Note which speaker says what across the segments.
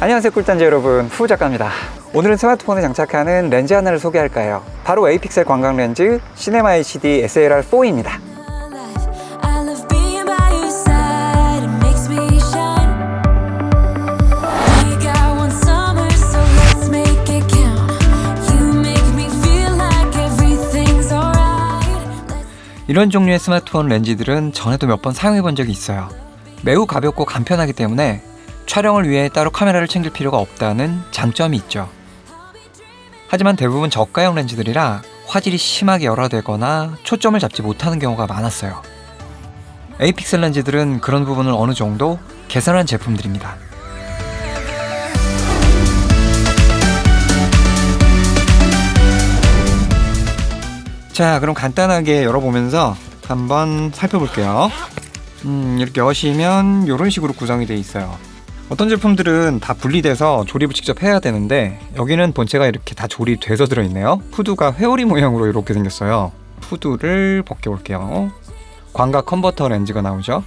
Speaker 1: 안녕하세요 꿀단지 여러분, 후 작가입니다. 오늘은 스마트폰에 장착하는 렌즈 하나를 소개할까 해요. 바로 에이픽셀 광각 렌즈 시네마 HD SLR4입니다. 이런 종류의 스마트폰 렌즈들은 전에도 몇 번 사용해 본 적이 있어요. 매우 가볍고 간편하기 때문에 촬영을 위해 따로 카메라를 챙길 필요가 없다는 장점이 있죠. 하지만 대부분 저가형 렌즈들이라 화질이 심하게 열화되거나 초점을 잡지 못하는 경우가 많았어요. 에이픽셀 렌즈들은 그런 부분을 어느 정도 개선한 제품들입니다. 자, 그럼 간단하게 열어보면서 한번 살펴볼게요. 이렇게 여시면 이런 식으로 구성이 되어 있어요. 어떤 제품들은 다 분리돼서 조립을 직접 해야 되는데 여기는 본체가 이렇게 다 조립돼서 들어있네요. 후드가 회오리 모양으로 이렇게 생겼어요. 후드를 벗겨볼게요. 광각 컨버터 렌즈가 나오죠.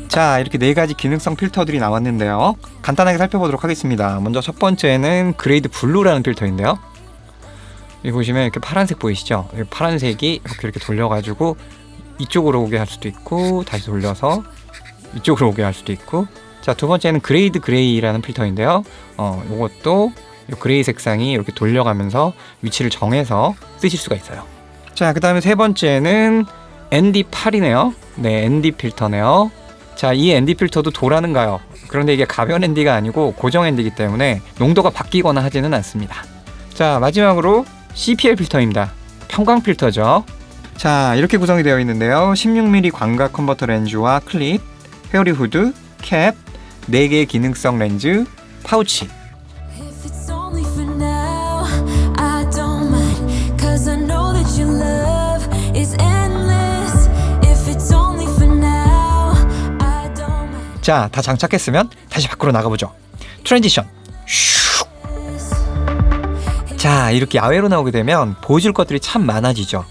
Speaker 1: 자, 이렇게 4가지 기능성 필터들이 나왔는데요. 간단하게 살펴보도록 하겠습니다. 먼저 첫 번째는 그레이드 블루라는 필터인데요. 여기 보시면 이렇게 파란색 보이시죠? 파란색이 이렇게 돌려가지고 이쪽으로 오게 할 수도 있고, 다시 돌려서 이쪽으로 오게 할 수도 있고. 자, 두 번째는 그레이드 그레이라는 필터인데요. 이것도 그레이 색상이 이렇게 돌려가면서 위치를 정해서 쓰실 수가 있어요. 자, 그 다음에 세 번째는 ND8이네요. 네, ND 필터네요. 자, 이 ND 필터도 도라는 가요. 그런데 이게 가변 ND가 아니고 고정 ND이기 때문에 농도가 바뀌거나 하지는 않습니다. 자, 마지막으로 CPL 필터입니다. 평광 필터죠. 자, 이렇게 구성이 되어 있는데요. 16mm 광각 컨버터 렌즈와 클립, 회오리 후드, 캡, 4개의 기능성 렌즈, 파우치. 자, 다 장착했으면 다시 밖으로 나가보죠. 트랜지션. 슉. 자, 이렇게 야외로 나오게 되면 보여줄 것들이 참 많아지죠.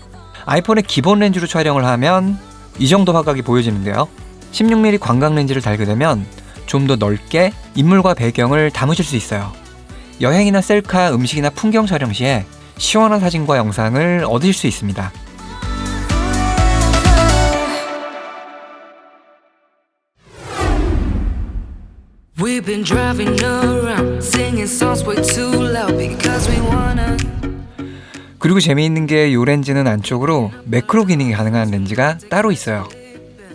Speaker 1: 아이폰의 기본 렌즈로 촬영을 하면 이 정도 화각이 보여지는데요. 16mm 광각 렌즈를 달게 되면 좀 더 넓게 인물과 배경을 담으실 수 있어요. 여행이나 셀카, 음식이나 풍경 촬영 시에 시원한 사진과 영상을 얻으실 수 있습니다. We've been driving around, singing songs way too loud because we wanna. 그리고 재미있는 게 이 렌즈는 안쪽으로 매크로 기능이 가능한 렌즈가 따로 있어요.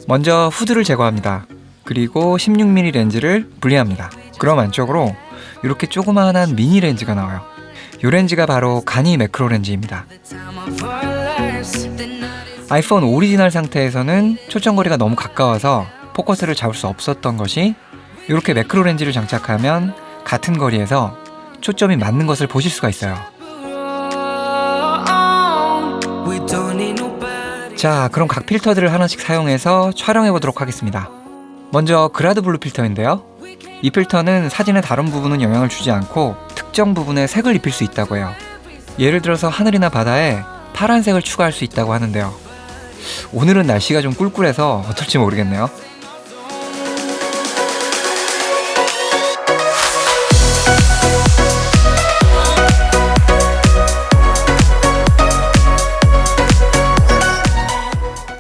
Speaker 1: 먼저 후드를 제거합니다. 그리고 16mm 렌즈를 분리합니다. 그럼 안쪽으로 이렇게 조그마한 미니 렌즈가 나와요. 이 렌즈가 바로 간이 매크로 렌즈입니다. 아이폰 오리지널 상태에서는 초점거리가 너무 가까워서 포커스를 잡을 수 없었던 것이 이렇게 매크로 렌즈를 장착하면 같은 거리에서 초점이 맞는 것을 보실 수가 있어요. 자, 그럼 각 필터들을 하나씩 사용해서 촬영해 보도록 하겠습니다. 먼저 그라드 블루 필터인데요. 이 필터는 사진의 다른 부분은 영향을 주지 않고 특정 부분에 색을 입힐 수 있다고 해요. 예를 들어서 하늘이나 바다에 파란색을 추가할 수 있다고 하는데요. 오늘은 날씨가 좀 꿀꿀해서 어떨지 모르겠네요.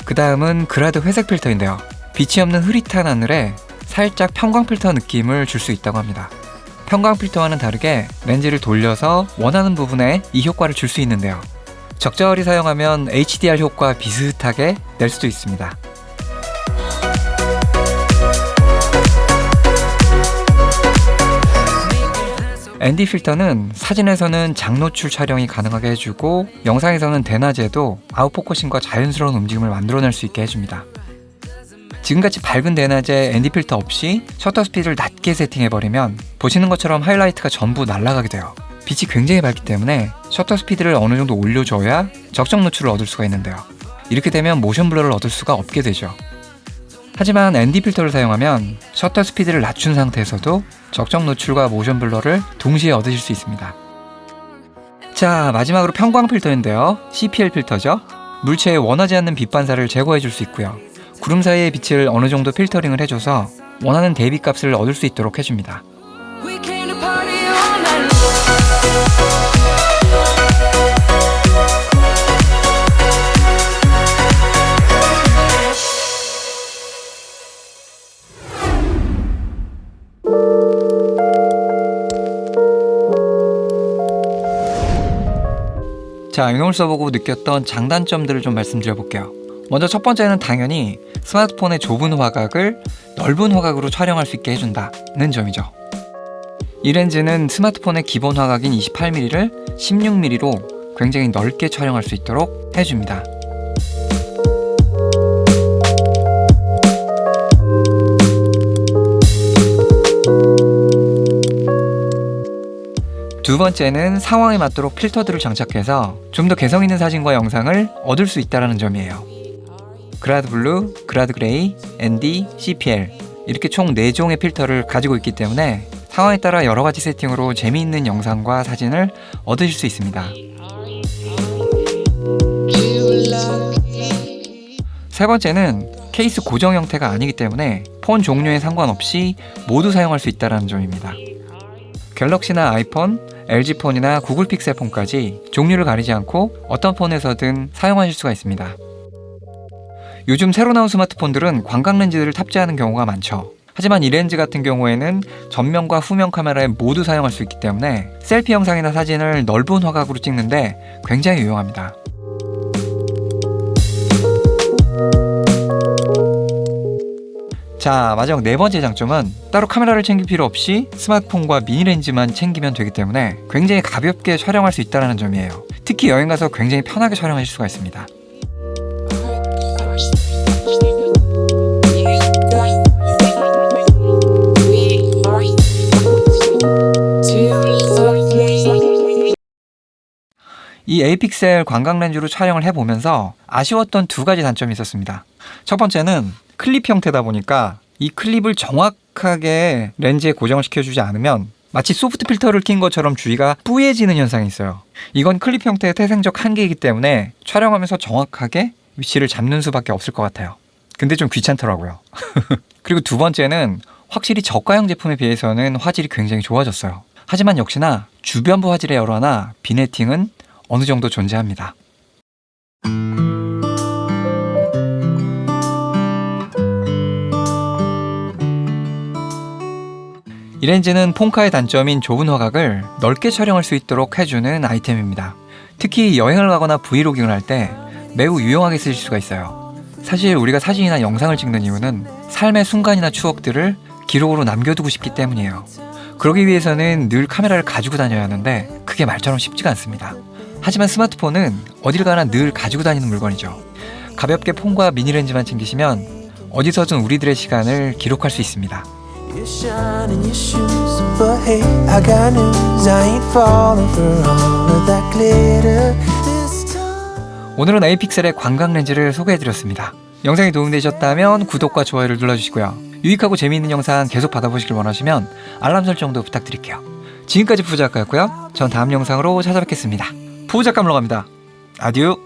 Speaker 1: 그 다음은 그라드 회색 필터인데요. 빛이 없는 흐릿한 하늘에 살짝 평광 필터 느낌을 줄 수 있다고 합니다. 평광 필터와는 다르게 렌즈를 돌려서 원하는 부분에 이 효과를 줄 수 있는데요. 적절히 사용하면 HDR 효과 비슷하게 낼 수도 있습니다. ND 필터는 사진에서는 장노출 촬영이 가능하게 해주고 영상에서는 대낮에도 아웃포커싱과 자연스러운 움직임을 만들어낼 수 있게 해줍니다. 지금같이 밝은 대낮에 ND 필터 없이 셔터 스피드를 낮게 세팅해버리면 보시는 것처럼 하이라이트가 전부 날아가게 돼요. 빛이 굉장히 밝기 때문에 셔터 스피드를 어느 정도 올려줘야 적정 노출을 얻을 수가 있는데요. 이렇게 되면 모션 블러를 얻을 수가 없게 되죠. 하지만 ND 필터를 사용하면 셔터 스피드를 낮춘 상태에서도 적정 노출과 모션 블러를 동시에 얻으실 수 있습니다. 자, 마지막으로 평광 필터인데요. CPL 필터죠. 물체에 원하지 않는 빛 반사를 제거해 줄 수 있고요. 구름 사이의 빛을 어느 정도 필터링을 해줘서 원하는 대비값을 얻을 수 있도록 해줍니다. 자, 이놈을 써보고 느꼈던 장단점들을 좀 말씀드려볼게요. 먼저 첫 번째는 당연히 스마트폰의 좁은 화각을 넓은 화각으로 촬영할 수 있게 해준다는 점이죠. 이 렌즈는 스마트폰의 기본 화각인 28mm를 16mm로 굉장히 넓게 촬영할 수 있도록 해줍니다. 두 번째는 상황에 맞도록 필터들을 장착해서 좀 더 개성 있는 사진과 영상을 얻을 수 있다는 점이에요. 그라드 블루, 그라드 그레이, ND, CPL 이렇게 총 4종의 필터를 가지고 있기 때문에 상황에 따라 여러 가지 세팅으로 재미있는 영상과 사진을 얻으실 수 있습니다. 세 번째는 케이스 고정 형태가 아니기 때문에 폰 종류에 상관없이 모두 사용할 수 있다는 점입니다. 갤럭시나 아이폰, LG폰이나 구글 픽셀 폰까지 종류를 가리지 않고 어떤 폰에서든 사용하실 수가 있습니다. 요즘 새로 나온 스마트폰들은 광각 렌즈를 탑재하는 경우가 많죠. 하지만 이 렌즈 같은 경우에는 전면과 후면 카메라에 모두 사용할 수 있기 때문에 셀피 영상이나 사진을 넓은 화각으로 찍는데 굉장히 유용합니다. 자, 마지막 네 번째 장점은 따로 카메라를 챙길 필요 없이 스마트폰과 미니 렌즈만 챙기면 되기 때문에 굉장히 가볍게 촬영할 수 있다는 점이에요. 특히 여행 가서 굉장히 편하게 촬영하실 수가 있습니다. 이 에이픽셀 광각 렌즈로 촬영을 해보면서 아쉬웠던 두 가지 단점이 있었습니다. 첫 번째는 클립 형태다 보니까 이 클립을 정확하게 렌즈에 고정을 시켜주지 않으면 마치 소프트 필터를 낀 것처럼 주위가 뿌얘지는 현상이 있어요. 이건 클립 형태의 태생적 한계이기 때문에 촬영하면서 정확하게 위치를 잡는 수밖에 없을 것 같아요. 근데 좀 귀찮더라고요. 그리고 두 번째는 확실히 저가형 제품에 비해서는 화질이 굉장히 좋아졌어요. 하지만 역시나 주변부 화질의 열화나 비네팅은 어느 정도 존재합니다. 이 렌즈는 폰카의 단점인 좁은 화각을 넓게 촬영할 수 있도록 해주는 아이템입니다. 특히 여행을 가거나 브이로깅을 할 때 매우 유용하게 쓰실 수가 있어요. 사실 우리가 사진이나 영상을 찍는 이유는 삶의 순간이나 추억들을 기록으로 남겨두고 싶기 때문이에요. 그러기 위해서는 늘 카메라를 가지고 다녀야 하는데 그게 말처럼 쉽지가 않습니다. 하지만 스마트폰은 어딜 가나 늘 가지고 다니는 물건이죠. 가볍게 폰과 미니 렌즈만 챙기시면 어디서든 우리들의 시간을 기록할 수 있습니다. 오늘은 에이픽셀의 광각 렌즈를 소개해드렸습니다. 영상이 도움되셨다면 구독과 좋아요를 눌러주시고요. 유익하고 재미있는 영상 계속 받아보시길 원하시면 알람 설정도 부탁드릴게요. 지금까지 푸우작가였고요. 전 다음 영상으로 찾아뵙겠습니다. 푸우작가물러 갑니다. 아듀.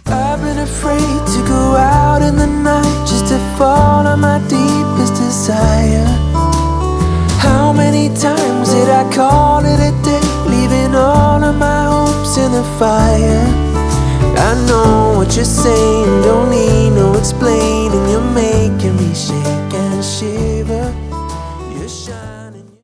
Speaker 1: I've been afraid to go out in the night just to fall on my deepest desire. How many times did I call it a day, leaving all of my hopes in the fire? I know what you're saying.